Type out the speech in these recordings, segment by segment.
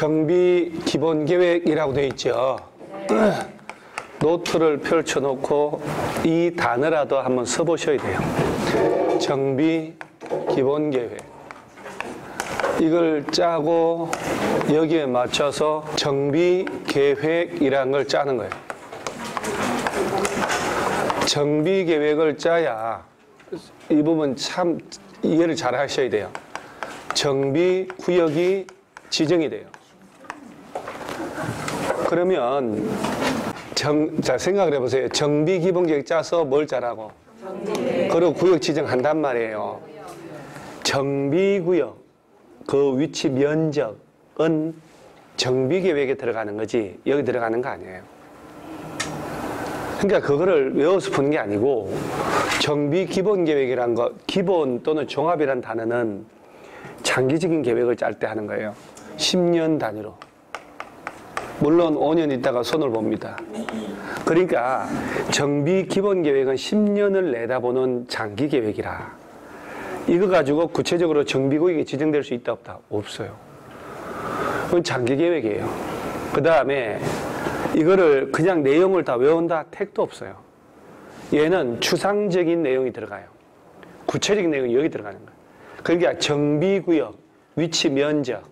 정비 기본 계획이라고 되어 있죠. 노트를 펼쳐놓고 이 단어라도 한번 써보셔야 돼요. 정비 기본 계획. 이걸 짜고 여기에 맞춰서 정비 계획이라는 걸 짜는 거예요. 정비 계획을 짜야 이 부분 참 이해를 잘 하셔야 돼요. 정비 구역이 지정이 돼요. 그러면 자, 생각을 해보세요. 정비 기본 계획 짜서 뭘 짜라고? 그리고 구역 지정한단 말이에요. 정비 구역, 그 위치 면적은 정비 계획에 들어가는 거지 여기 들어가는 거 아니에요. 그러니까 그거를 외워서 푸는 게 아니고 정비 기본 계획이란 거, 기본 또는 종합이란 단어는 장기적인 계획을 짤 때 하는 거예요. 10년 단위로. 물론 5년 있다가 손을 봅니다. 그러니까 정비 기본 계획은 10년을 내다보는 장기 계획이라 이거 가지고 구체적으로 정비구역이 지정될 수 있다 없다? 없어요. 그건 장기 계획이에요. 그 다음에 이거를 그냥 내용을 다 외운다? 택도 없어요. 얘는 추상적인 내용이 들어가요. 구체적인 내용이 여기 들어가는 거예요. 그러니까 정비구역, 위치 면적,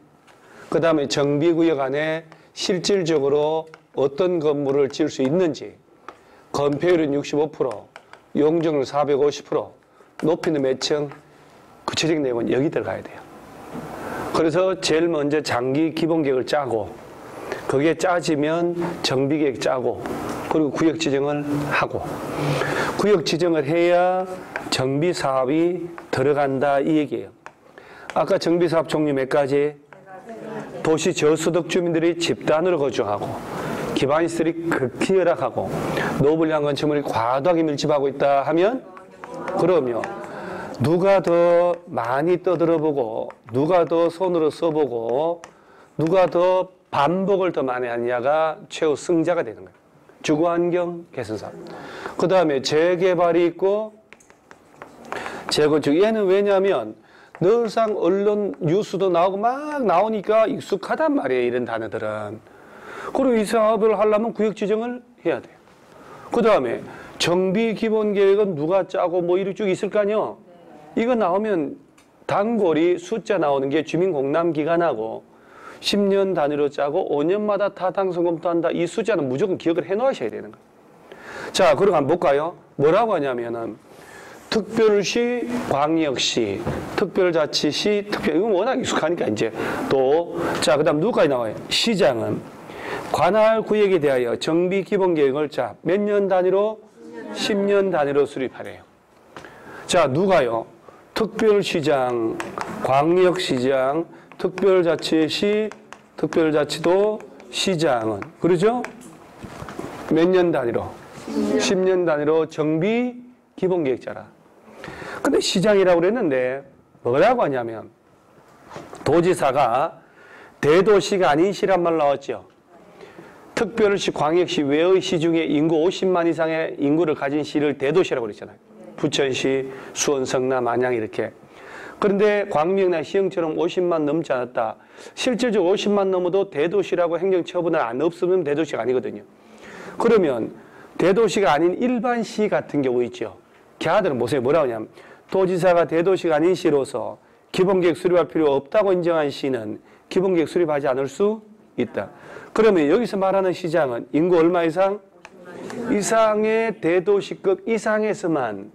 그 다음에 정비구역 안에 실질적으로 어떤 건물을 지을 수 있는지, 건폐율은 65%, 용적률 450%, 높이는 몇 층, 구체적인 내용은 여기 들어가야 돼요. 그래서 제일 먼저 장기 기본계획을 짜고 거기에 짜지면 정비계획 짜고 그리고 구역 지정을 하고 구역 지정을 해야 정비사업이 들어간다 이 얘기예요. 아까 정비사업 종류 몇 가지? 도시 저소득 주민들이 집단으로 거주하고 기반시설이 극히 열악하고 노블량 건축물이 과도하게 밀집하고 있다 하면 그러면 누가 더 많이 떠들어보고 누가 더 손으로 써보고 누가 더 반복을 더 많이 하느냐가 최후 승자가 되는 거예요. 주거환경 개선사업. 그 다음에 재개발이 있고 재건축. 얘는 왜냐하면 늘상 언론 뉴스도 나오고 막 나오니까 익숙하단 말이에요. 이런 단어들은. 그리고 이 사업을 하려면 구역 지정을 해야 돼요. 그 다음에 정비 기본 계획은 누가 짜고 뭐 이렇게 쭉 있을 거 아니에요. 이거 나오면 단골이 숫자 나오는 게 주민공람기관하고 10년 단위로 짜고 5년마다 타당성 검토한다. 이 숫자는 무조건 기억을 해 놓으셔야 되는 거예요. 자, 그리고 한번 볼까요? 뭐라고 하냐면은 특별시, 광역시, 특별자치시, 이건 워낙 익숙하니까 이제 또 자, 그 다음 누구까지 나와요? 시장은 관할 구역에 대하여 정비 기본 계획을 자, 몇 년 단위로? 10년 단위로 수립하래요. 자, 누가요? 특별시장, 광역시장, 특별자치시, 특별자치도, 시장은 그러죠? 몇 년 단위로? 10년 단위로 정비 기본계획자라. 근데 시장이라고 그랬는데 뭐라고 하냐면 도지사가 대도시가 아닌 시란 말 나왔죠. 특별시, 광역시 외의 시 중에 인구 50만 이상의 인구를 가진 시를 대도시라고 그랬잖아요. 부천시, 수원, 성남, 안양 이렇게. 그런데 광명이나 시흥처럼 50만 넘지 않았다. 실질적으로 50만 넘어도 대도시라고 행정처분을 안 없으면 대도시가 아니거든요. 그러면 대도시가 아닌 일반 시 같은 경우 있죠. 걔들은 보세요. 뭐라고 하냐면 도지사가 대도시가 아닌 시로서 기본계획 수립할 필요 없다고 인정한 시는 기본계획 수립하지 않을 수 있다. 그러면 여기서 말하는 시장은 인구 얼마 이상? 이상의 대도시급 이상에서만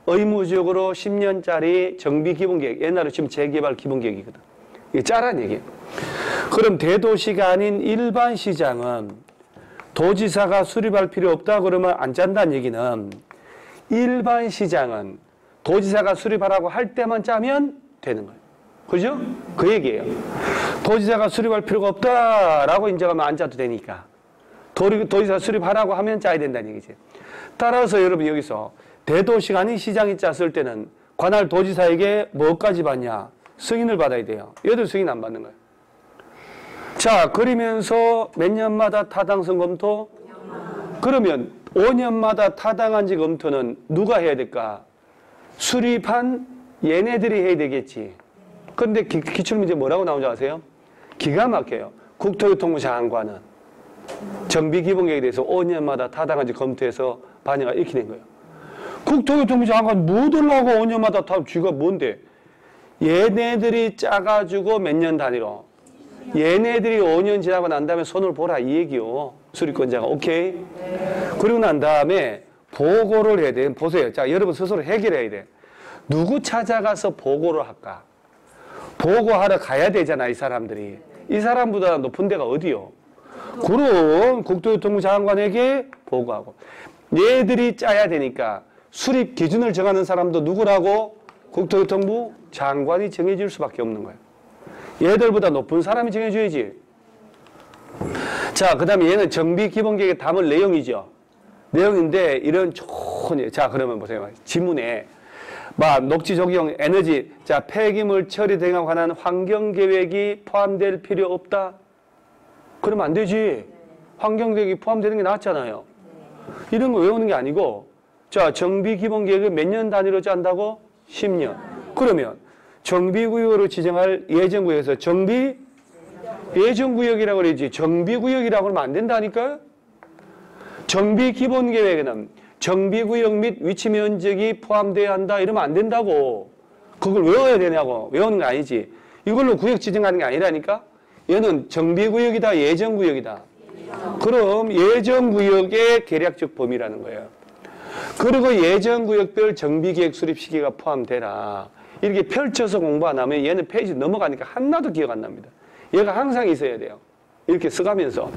의무적으로 10년짜리 정비 기본계획, 옛날에 지금 재개발 기본계획이거든. 이게 짜란 얘기예요. 그럼 대도시가 아닌 일반 시장은 도지사가 수립할 필요 없다 그러면 안 짠다는 얘기는 일반 시장은 도지사가 수립하라고 할 때만 짜면 되는 거예요. 그죠? 그 얘기예요. 도지사가 수립할 필요가 없다라고 인정하면 안 짜도 되니까. 도지사 수립하라고 하면 짜야 된다는 얘기지. 따라서 여러분 여기서 대도시가 아닌 시장이 짰을 때는 관할 도지사에게 뭐까지 받냐? 승인을 받아야 돼요. 얘들 승인 안 받는 거예요. 자, 그러면서 몇 년마다 타당성 검토? 그러면 5년마다 타당한지 검토는 누가 해야 될까? 수립한 얘네들이 해야 되겠지. 그런데 기출문제 뭐라고 나오는지 아세요? 기가 막혀요. 국토교통부 장관은 정비기본계획에 대해서 5년마다 타당한지 검토해서 반영하 이렇게 된 거예요. 국토교통부 장관 뭐 들라고 5년마다 다 쥐가 뭔데? 얘네들이 짜가지고 몇 년 단위로. 얘네들이 5년 지나고 난 다음에 손을 보라 이 얘기요. 수리권자가. 오케이? 그리고 난 다음에 보고를 해야 돼. 보세요. 자, 여러분 스스로 해결해야 돼. 누구 찾아가서 보고를 할까? 보고하러 가야 되잖아, 이 사람들이. 이 사람보다 높은 데가 어디요? 그럼 국토교통부 장관에게 보고하고. 얘들이 짜야 되니까 수립 기준을 정하는 사람도 누구라고? 국토교통부 장관이 정해줄 수밖에 없는 거예요. 얘들보다 높은 사람이 정해줘야지. 자, 그 다음에 얘는 정비기본계획에 담을 내용이죠. 내용인데 이런 좋은, 자, 그러면 보세요. 지문에 녹지 적용 에너지, 자, 폐기물 처리 등에 관한 환경계획이 포함될 필요 없다. 그러면 안 되지. 환경계획이 포함되는 게 낫잖아요. 이런 거 외우는 게 아니고, 자, 정비기본계획을 몇 년 단위로 짠다고? 10년. 그러면 정비구역으로 지정할 예정구역에서 예정구역이라고 그러지 정비구역이라고 하면 안 된다니까요. 정비기본계획에는 정비구역 및 위치면적이 포함돼야 한다 이러면 안 된다고. 그걸 외워야 되냐고. 외우는 거 아니지. 이걸로 구역 지정하는 게 아니라니까. 얘는 정비구역이다 예정구역이다. 그럼 예정구역의 계략적 범위라는 거예요. 그리고 예정구역별 정비계획 수립 시기가 포함되라. 이렇게 펼쳐서 공부 안 하면 얘는 페이지 넘어가니까 하나도 기억 안 납니다. 얘가 항상 있어야 돼요. 이렇게 써가면서.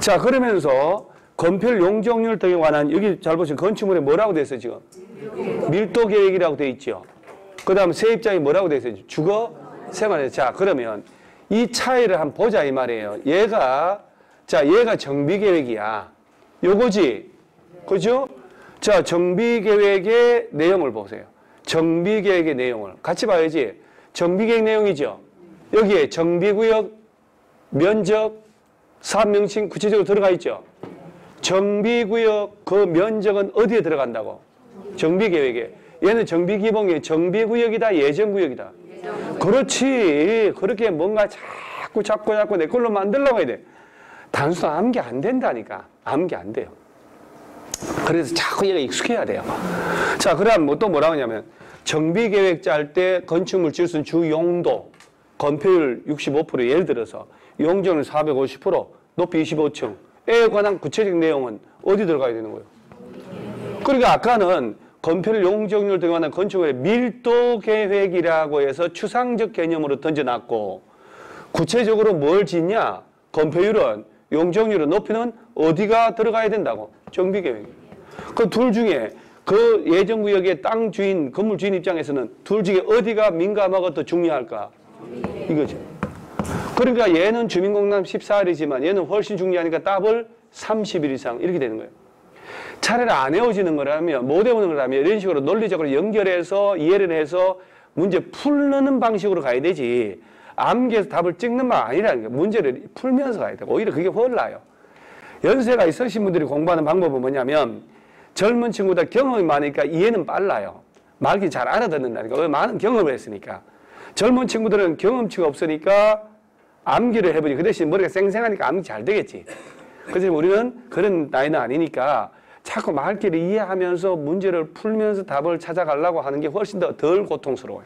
자, 그러면서 건폐율 용적률 등에 관한, 여기 잘 보시면 건축물에 뭐라고 돼 있어요, 지금? 밀도계획이라고 돼 있죠. 그 다음 세입자에 뭐라고 돼 있어요? 주거, 생활에. 자, 그러면 이 차이를 한번 보자, 이 말이에요. 얘가 정비계획이야. 요거지. 그죠? 자, 정비계획의 내용을 보세요. 정비계획의 내용을. 같이 봐야지. 정비계획 내용이죠. 여기에 정비구역, 면적, 사업명칭 구체적으로 들어가 있죠. 정비구역 그 면적은 어디에 들어간다고? 정비계획에. 얘는 정비기본계획, 정비구역이다, 예정구역이다. 그렇지. 그렇게 뭔가 자꾸 내 걸로 만들려고 해야 돼. 단순 암기 안 된다니까. 암기 안 돼요. 그래서 자꾸 얘가 익숙해야 돼요. 자, 그럼 또 뭐라고 하냐면 정비계획 짤 때 건축물 지을 수 있는 주 용도, 건폐율 65%, 예를 들어서 용적률 450%, 높이 25층에 관한 구체적 내용은 어디 들어가야 되는 거예요? 그러니까 아까는 건폐율 용적률 등에 관한 건축물의 밀도계획이라고 해서 추상적 개념으로 던져놨고, 구체적으로 뭘 짓냐? 건폐율은, 용적률은, 높이는 어디가 들어가야 된다고? 정비계획. 그 둘 중에 그 예정구역의 땅 주인, 건물 주인 입장에서는 둘 중에 어디가 민감하고 더 중요할까? 이거죠. 그러니까 얘는 주민공감 14일이지만 얘는 훨씬 중요하니까 답을 30일 이상 이렇게 되는 거예요. 차라리 안 외워지는 거라면, 못 외우는 거라면 이런 식으로 논리적으로 연결해서 이해를 해서 문제 풀는 방식으로 가야 되지, 암기해서 답을 찍는 말 아니라는 거예요. 문제를 풀면서 가야 되고, 오히려 그게 훨 나아요. 연세가 있으신 분들이 공부하는 방법은 뭐냐면, 젊은 친구들 경험이 많으니까 이해는 빨라요. 말기 잘 알아듣는다니까. 왜? 많은 경험을 했으니까. 젊은 친구들은 경험치가 없으니까 암기를 해보니 그 대신 머리가 쌩쌩하니까 암기 잘 되겠지. 그래서 우리는 그런 나이는 아니니까 자꾸 말귀를 이해하면서 문제를 풀면서 답을 찾아가려고 하는 게 훨씬 더 덜 고통스러워요.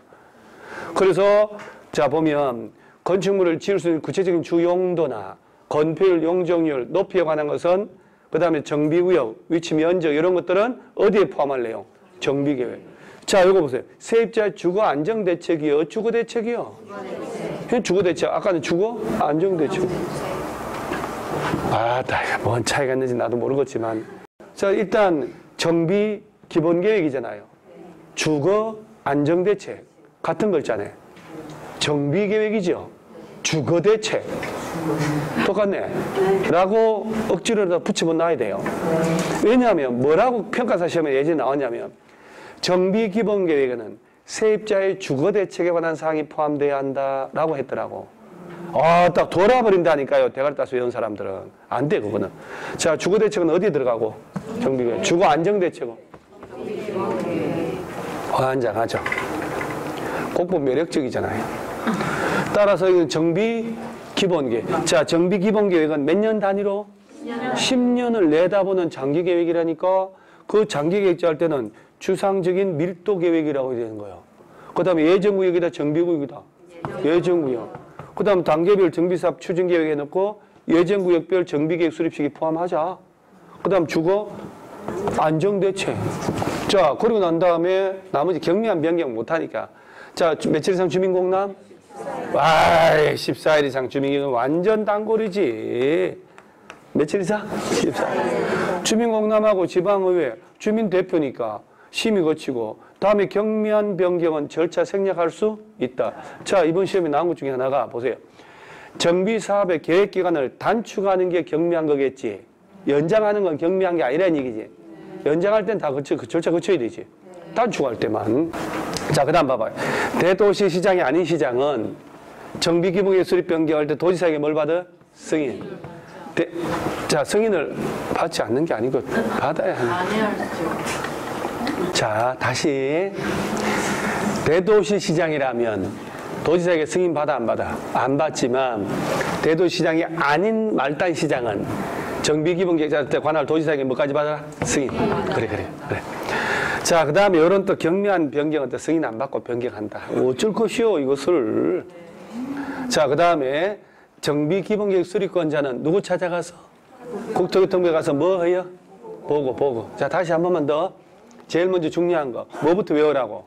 그래서 자, 보면 건축물을 지을 수 있는 구체적인 주 용도나 건폐율, 용적률, 높이에 관한 것은, 그 다음에 정비구역, 위치, 면적 이런 것들은 어디에 포함할 내용? 정비계획. 자, 이거 보세요. 세입자 주거 안정대책이요, 주거대책이요? 주거대책. 아까는 주거 안정대책. 뭔 차이가 있는지 나도 모르겠지만. 자, 일단 정비 기본계획이잖아요. 주거 안정대책. 같은 글자네. 정비계획이죠. 주거대책. 똑같네. 라고 억지로 다 붙여서 놔야 돼요. 왜냐하면 뭐라고 평가사 시험에 예전에 나왔냐면, 정비기본계획에는 세입자의 주거대책에 관한 사항이 포함돼야 한다라고 했더라고. 딱 돌아버린다니까요. 대가리 따서 외운 사람들은. 안 돼, 그거는. 자, 주거대책은 어디에 들어가고? 정비계획. 주거안정대책은? 환장하죠. 곡보 매력적이잖아요. 따라서 이건 정비 기본계획. 자, 정비 기본계획은 몇 년 단위로? 10년을 내다보는 장기계획이라니까 그 장기계획 짤 때는 추상적인 밀도계획이라고 되는 거예요. 그 다음에 예정구역이다, 정비구역이다. 예정구역. 그 다음 단계별 정비사업 추진계획 해놓고 예정구역별 정비계획 수립시기 포함하자. 그 다음 주거 안정대책. 자, 그러고 난 다음에 나머지 경미한 변경 못하니까. 자, 며칠 이상 주민공람? 14일 이상 주민공람 완전 단골이지. 며칠 이상? 14일. 주민공람하고 지방의회, 주민대표니까 심의 거치고 다음에 경미한 변경은 절차 생략할 수 있다. 자, 이번 시험에 나온 것 중에 하나가 보세요. 정비사업의 계획기간을 단축하는 게 경미한 거겠지. 연장하는 건 경미한 게 아니라는 얘기지. 연장할 땐 다 절차 거쳐야 되지. 단축할 때만. 자, 그 다음 봐봐요. 대도시 시장이 아닌 시장은 정비기본계획 수립 변경할 때 도지사에게 뭘 받아? 승인. 자, 승인을 받지 않는 게 아니고 받아야 하는. 자, 다시. 대도시 시장이라면 도지사에게 승인 받아 안 받아? 안 받지만 대도시 시장이 아닌 말단 시장은 정비기본계획 때 관할 도지사에게 뭐까지 받아라? 승인. 그래. 자, 그 다음에 이런 또 경미한 변경은 또 승인 안 받고 변경한다. 어쩔 것이요, 이것을. 자, 그 다음에 정비기본계획 수립권자는 누구 찾아가서? 국토교통부에 가서 뭐 해요? 보고. 자, 다시 한 번만 더. 제일 먼저 중요한 거. 뭐부터 외우라고?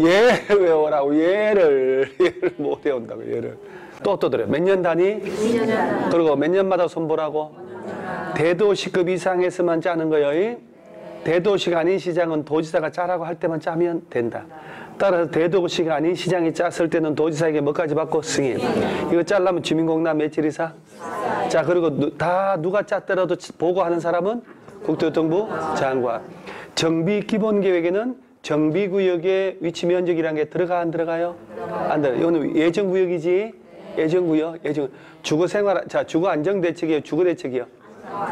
얘를 외우라고. 얘를 못 외운다고, 얘를. 또 들어요. 몇 년 단위? 2년 단위. 그리고 몇 년마다 손보라고? 대도시급 이상에서만 짜는 거예요. 대도시가 아닌 시장은 도지사가 짜라고 할 때만 짜면 된다. 따라서 대도시가 아닌 시장이 짰을 때는 도지사에게 뭐까지 받고? 승인. 이거 짜려면 주민공람 며칠 이상? 자, 그리고 다 누가 짰더라도 보고하는 사람은 국토교통부 장관. 정비기본계획에는 정비구역의 위치 면적이라는 게 들어가 안 들어가요? 안 들어가요. 이거는 예정구역이지. 예정구역. 주거생활. 자, 주거안정대책이에요, 주거대책이요?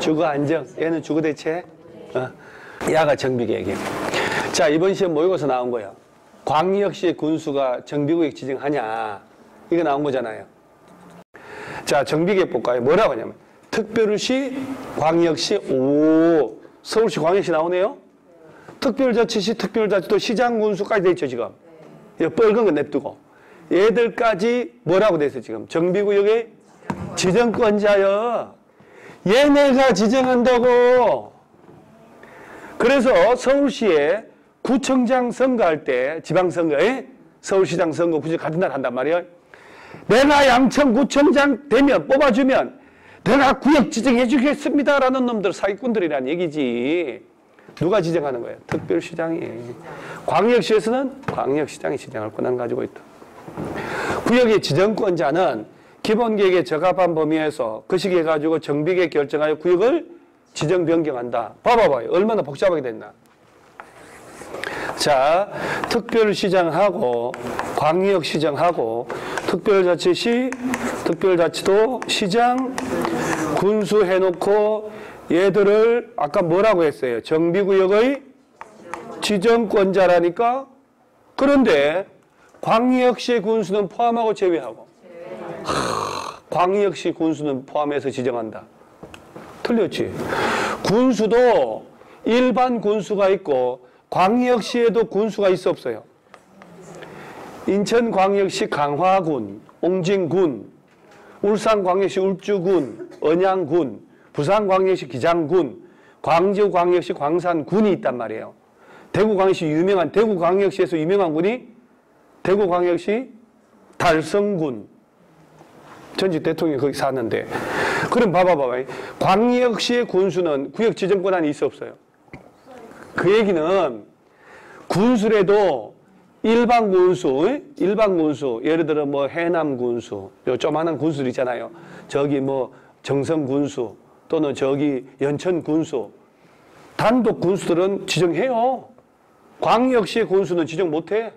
주거안정. 얘는 주거대책. 야가 정비계획이에요. 자, 이번 시험 모의고사 나온 거예요. 광역시의 군수가 정비구역 지정하냐. 이거 나온 거잖아요. 자, 정비계획 볼까요? 뭐라고 하냐면 특별시, 광역시, 서울시, 광역시 나오네요. 특별자치시, 특별자치도 시장 군수까지 돼 있죠, 지금. 이거 뻘건 거 냅두고. 얘들까지 뭐라고 돼 있어요, 지금? 정비구역의 지정권자여. 얘네가 지정한다고. 그래서 서울시에 구청장 선거할 때, 지방선거에 서울시장 선거 구청 같은 날 한단 말이에요. 내가 양천구청장 되면, 뽑아주면 내가 구역 지정해 주겠습니다라는 놈들 사기꾼들이란 얘기지. 누가 지정하는 거예요? 특별시장이. 광역시에서는 광역시장이 지정할 권한을 가지고 있다. 구역의 지정권자는 기본계획에 적합한 범위에서 그 시기에 가지고 정비계획 결정하여 구역을 지정 변경한다. 봐봐요. 얼마나 복잡하게 됐나. 자, 특별시장하고 광역시장하고 특별자치시, 특별자치도, 시장, 군수 해놓고 얘들을 아까 뭐라고 했어요? 정비구역의 지정권자라니까. 그런데 광역시 군수는 포함하고 제외하고. 광역시 군수는 포함해서 지정한다. 틀렸지? 군수도 일반 군수가 있고 광역시에도 군수가 있어 없어요? 인천광역시 강화군, 옹진군, 울산광역시 울주군, 언양군, 부산광역시 기장군, 광주광역시 광산군이 있단 말이에요. 대구광역시 유명한, 대구광역시에서 유명한 군이 대구광역시 달성군. 전직 대통령이 거기 사는데. 그럼 봐봐. 광역시의 군수는 구역 지정 권한이 있어 없어요? 그 얘기는 군수래도 일반 군수, 예를 들어 뭐 해남 군수, 요 조만한 군수들 있잖아요. 저기 뭐 정성 군수 또는 저기 연천 군수, 단독 군수들은 지정해요. 광역시의 군수는 지정 못해.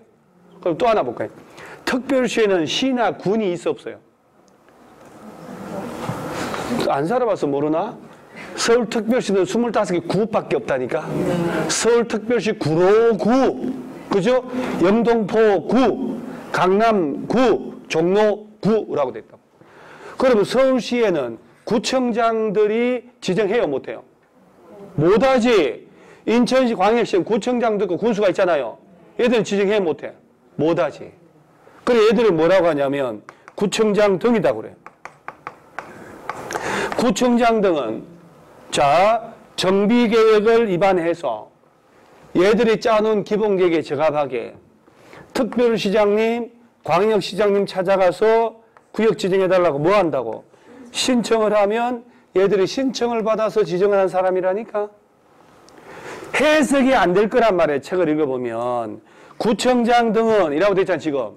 그럼 또 하나 볼까요? 특별시에는 시나 군이 있어 없어요? 안 살아봐서 모르나? 서울특별시는 25개 구밖에 없다니까. 서울특별시 구로구, 그죠? 영등포구, 강남구, 종로구라고 돼 있다. 그러면 서울시에는 구청장들이 지정해요, 못해요? 못하지. 인천시 광역시는 구청장도 있고 군수가 있잖아요. 얘들은 지정해, 못해? 못하지. 그래 얘들을 뭐라고 하냐면 구청장 등이다 그래요. 구청장 등은 자 정비계획을 위반해서 얘들이 짜놓은 기본계획에 적합하게 특별시장님, 광역시장님 찾아가서 구역 지정해달라고 뭐 한다고? 신청을 하면 얘들이 신청을 받아서 지정을 한 사람이라니까. 해석이 안 될 거란 말이에요. 책을 읽어보면. 구청장 등은 이라고 돼 있잖아 지금.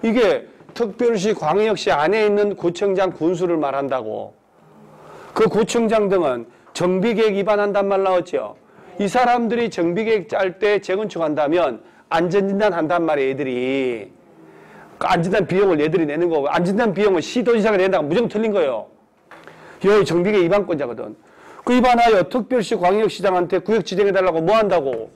이게 특별시, 광역시 안에 있는 구청장 군수를 말한다고. 그 구청장 등은 정비계획 위반한단 말 나왔죠. 이 사람들이 정비계획 짤 때 재건축한다면 안전진단 한단 말이에요. 얘들이. 그 안전진단 비용을 얘들이 내는 거고 안전진단 비용을 시도지사가 낸다고 무조건 틀린 거예요. 여기 정비계획 위반권자거든. 그 위반하여 특별시, 광역시장한테 구역 지정해달라고 뭐 한다고?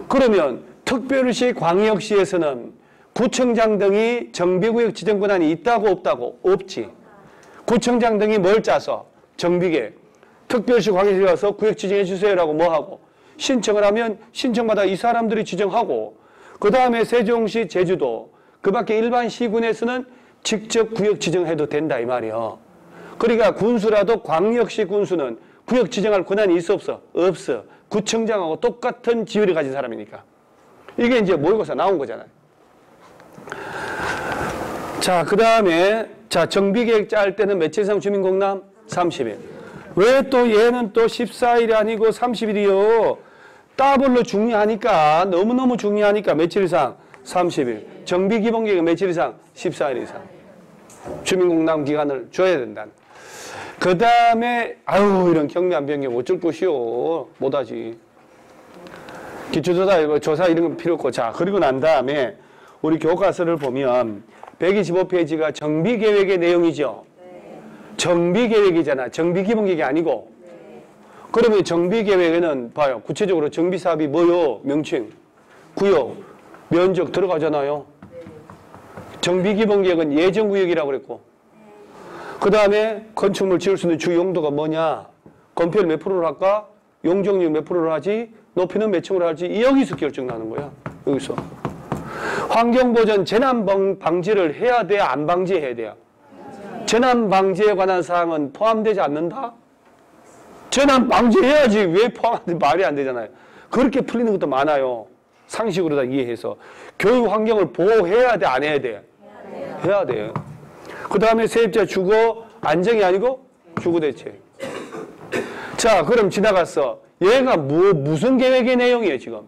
그러면 특별시, 광역시에서는 구청장 등이 정비구역 지정 권한이 있다고 없다고? 없지. 구청장 등이 뭘 짜서? 정비계획. 특별시, 광역시 가서 구역 지정해 주세요라고 뭐 하고? 신청을 하면 신청마다 이 사람들이 지정하고 그 다음에 세종시, 제주도 그 밖에 일반 시군에서는 직접 구역 지정해도 된다 이 말이야. 그러니까 군수라도 광역시 군수는 구역 지정할 권한이 있어 없어? 없어. 구청장하고 똑같은 지위를 가진 사람이니까. 이게 이제 모의고사 나온 거잖아요. 자, 그 다음에 자 정비계획 짤 때는 며칠 이상 주민공람? 30일. 왜 또 얘는 또 14일이 아니고 30일이요? 더블로 중요하니까 너무너무 중요하니까 며칠 이상? 30일. 정비기본계획은 며칠 이상? 14일 이상. 주민공람 기간을 줘야 된다. 그 다음에 아유 이런 경미한 변경 어쩔 것이요. 못하지. 기초조사 조사 이런 건 필요 없고. 자 그리고 난 다음에 우리 교과서를 보면 125페이지가 정비계획의 내용이죠. 정비계획이잖아. 정비기본계획이 아니고. 그러면 정비계획에는 봐요. 구체적으로 정비사업이 뭐요? 명칭, 구역, 면적 들어가잖아요. 정비기본계획은 예정구역이라고 그랬고 그 다음에 건축물 지을 수 있는 주 용도가 뭐냐? 건폐율 몇 프로를 할까? 용적률 몇 프로를 하지? 높이는 몇 층으로 할지? 여기서 결정나는 거야. 여기서. 환경보전 재난 방지를 해야 돼? 안 방지해야 돼요? 재난 방지에 관한 사항은 포함되지 않는다? 재난 방지해야지 왜 포함하는지 말이 안 되잖아요. 그렇게 풀리는 것도 많아요. 상식으로 다 이해해서. 교육 환경을 보호해야 돼? 안 해야 돼? 해야 돼요. 그 다음에 세입자 주거 안정이 아니고 주거 대책. 자 그럼 지나갔어. 얘가 무슨 계획의 내용이에요 지금?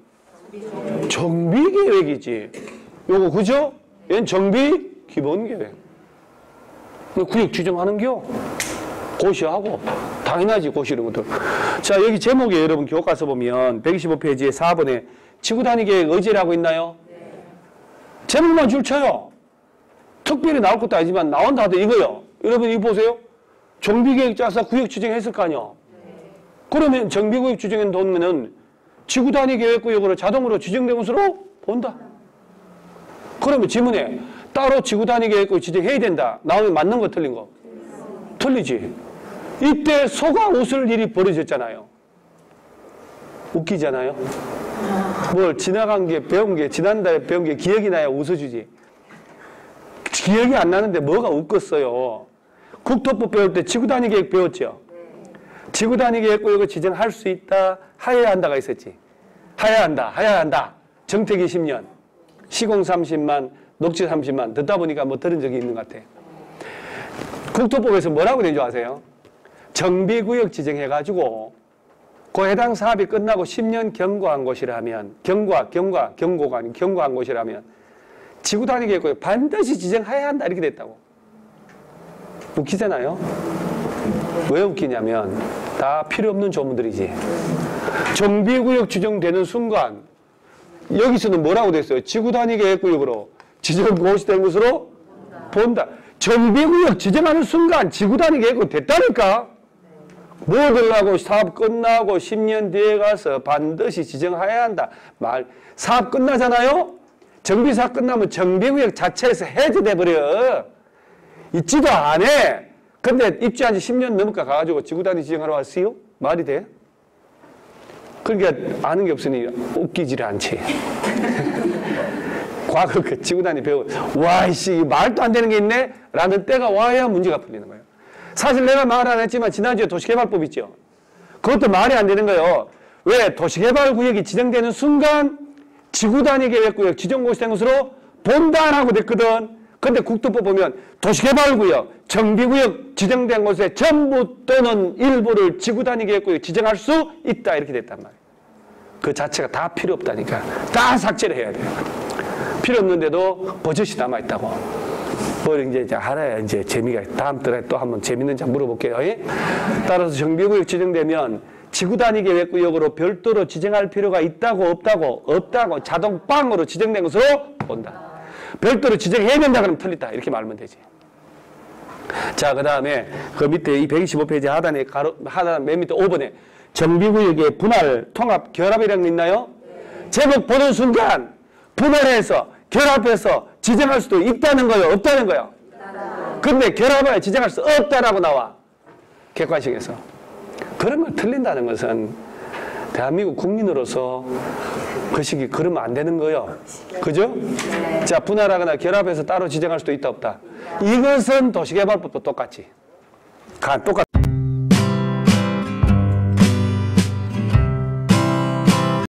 정비 계획이지. 요거 그죠? 얘는 정비 기본 계획. 구역 지정하는겨? 고시하고 당연하지 고시 이런 것들. 자 여기 제목에 여러분 교과서 보면 125페이지에 4번에 지구단위 계획 의제라고 있나요? 제목만 줄쳐요. 특별히 나올 것도 아니지만 나온다 하도 이거요. 여러분 이거 보세요. 정비계획 짜서 구역 지정했을 거 아니야. 그러면 정비구역 지정해 놓으면은 지구단위 계획구역으로 자동으로 지정된 것으로 본다. 그러면 지문에 따로 지구단위 계획구역 지정해야 된다. 나오면 맞는 거 틀린 거? 틀리지. 이때 속아 웃을 일이 벌어졌잖아요. 웃기잖아요. 뭘 지나간 게 배운 게 지난달에 배운 게 기억이 나야 웃어주지. 기억이 안 나는데 뭐가 웃겼어요. 국토법 배울 때 지구단위 계획 배웠죠. 지구단위 계획구역을 지정할 수 있다. 하여야 한다가 있었지. 하여야 한다. 정택이 10년. 시공 30만, 녹지 30만. 듣다 보니까 뭐 들은 적이 있는 것 같아. 국토법에서 뭐라고 된 줄 아세요? 정비구역 지정해가지고 그 해당 사업이 끝나고 10년 경과한 곳이라면 경고가 아닌 경과한 곳이라면 지구단위 계획구역 반드시 지정해야 한다 이렇게 됐다고. 웃기잖아요. 왜 웃기냐면 다 필요 없는 조문들이지. 정비구역 지정되는 순간 여기서는 뭐라고 됐어요? 지구단위 계획구역으로 지정 고시된 것으로 본다. 정비구역 지정하는 순간 지구단위 계획구역 됐다니까. 뭐들라고 사업 끝나고 10년 뒤에 가서 반드시 지정해야 한다. 사업 끝나잖아요. 정비사업 끝나면 정비구역 자체에서 해제돼 버려. 있지도 않아. 근데 입주한 지 10년 넘을까 가가지고 지구단위 지정하러 왔어요? 말이 돼? 그러니까 아는 게 없으니 웃기지를 않지. 과거 그 지구단위 배우, 와, 이씨, 말도 안 되는 게 있네? 라는 때가 와야 문제가 풀리는 거예요. 사실 내가 말 안 했지만 지난주에 도시개발법 있죠? 그것도 말이 안 되는 거예요. 왜? 도시개발구역이 지정되는 순간 지구단위 계획구역 지정고시 된 것으로 본다라고 됐거든. 근데 국토법 보면 도시개발구역, 정비구역 지정된 곳에 전부 또는 일부를 지구단위 계획구역 지정할 수 있다 이렇게 됐단 말이에요. 그 자체가 다 필요 없다니까. 다 삭제를 해야 돼요. 필요 없는데도 버젓이 남아있다고. 뭘 이제 알아야 이제 재미가 다음 달에 또 한번 재밌는 점 물어볼게요. 따라서 정비구역 지정되면 지구단위 계획구역으로 별도로 지정할 필요가 있다고 없다고 자동빵으로 지정된 것으로 본다. 별도로 지정해야 된다 그러면 틀리다 이렇게 말하면 되지. 자, 그 다음에 그 밑에 이 125페이지 하단 맨 밑에 5번에 정비구역의 분할, 통합, 결합이라는 게 있나요? 제목 보는 순간 분할해서 결합해서 지정할 수도 있다는 거예요? 없다는 거예요? 근데 결합을 지정할 수 없다라고 나와. 객관식에서. 그러면 틀린다는 것은 대한민국 국민으로서 그 시기 그러면 안 되는 거예요. 그죠? 자, 분할하거나 결합해서 따로 지정할 수도 있다 없다. 이것은 도시개발법도 똑같이. 똑같아.